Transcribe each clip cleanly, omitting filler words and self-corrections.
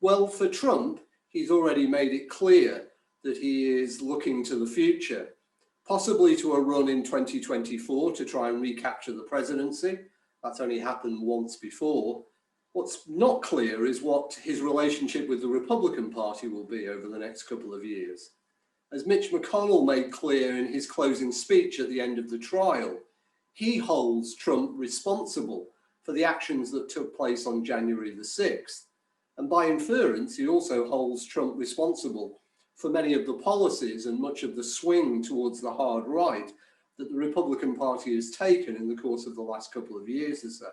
Well, for Trump, he's already made it clear that he is looking to the future, possibly to a run in 2024 to try and recapture the presidency. That's only happened once before. What's not clear is what his relationship with the Republican Party will be over the next couple of years. As Mitch McConnell made clear in his closing speech at the end of the trial, he holds Trump responsible for the actions that took place on January the 6th. And by inference, he also holds Trump responsible for many of the policies and much of the swing towards the hard right that the Republican Party has taken in the course of the last couple of years or so.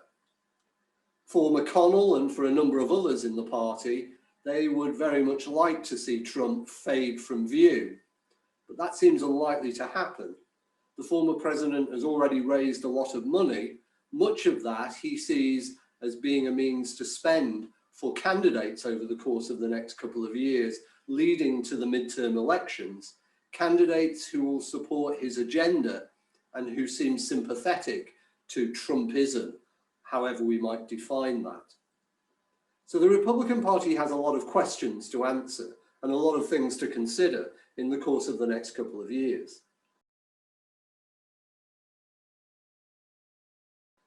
For McConnell and for a number of others in the party, they would very much like to see Trump fade from view, but that seems unlikely to happen. The former president has already raised a lot of money. Much of that he sees as being a means to spend for candidates over the course of the next couple of years, leading to the midterm elections, candidates who will support his agenda and who seem sympathetic to Trumpism, however we might define that. So the Republican Party has a lot of questions to answer and a lot of things to consider in the course of the next couple of years.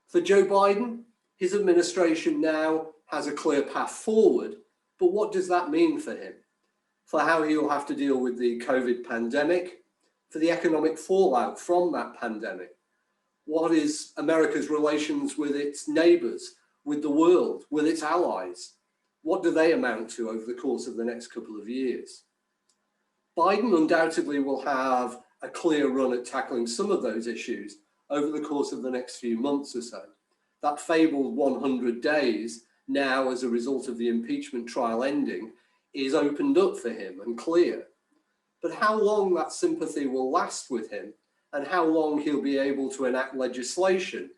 For Joe Biden, his administration now has a clear path forward, but what does that mean for him? For how he will have to deal with the COVID pandemic, for the economic fallout from that pandemic. What is America's relations with its neighbours, with the world, with its allies? What do they amount to over the course of the next couple of years? Biden undoubtedly will have a clear run at tackling some of those issues over the course of the next few months or so. That fabled 100 days now, as a result of the impeachment trial ending, is opened up for him and clear. But how long that sympathy will last with him and how long he'll be able to enact legislation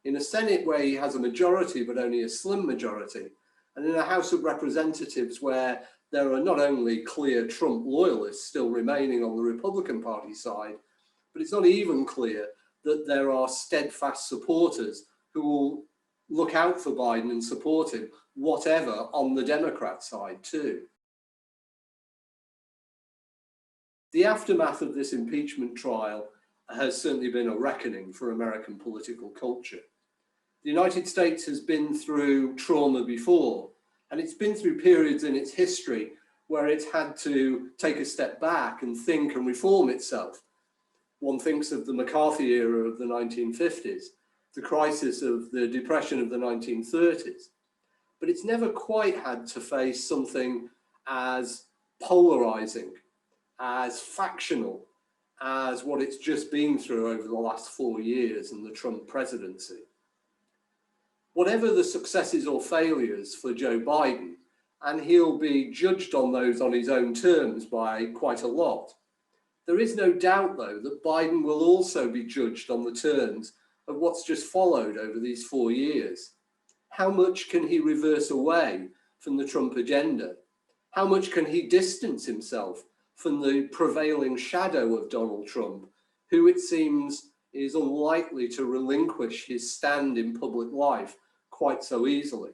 in a Senate where he has a majority but only a slim majority, and in a House of Representatives where there are not only clear Trump loyalists still remaining on the Republican Party side, but it's not even clear that there are steadfast supporters who will look out for Biden and support him, whatever, on the Democrat side too. The aftermath of this impeachment trial has certainly been a reckoning for American political culture. The United States has been through trauma before, and it's been through periods in its history where it's had to take a step back and think and reform itself. One thinks of the McCarthy era of the 1950s, the crisis of the Depression of the 1930s, but it's never quite had to face something as polarizing, as factional, as what it's just been through over the last 4 years in the Trump presidency. Whatever the successes or failures for Joe Biden, and he'll be judged on those on his own terms by quite a lot, there is no doubt, though, that Biden will also be judged on the terms of what's just followed over these 4 years. How much can he reverse away from the Trump agenda? How much can he distance himself from the prevailing shadow of Donald Trump, who it seems is unlikely to relinquish his stand in public life quite so easily?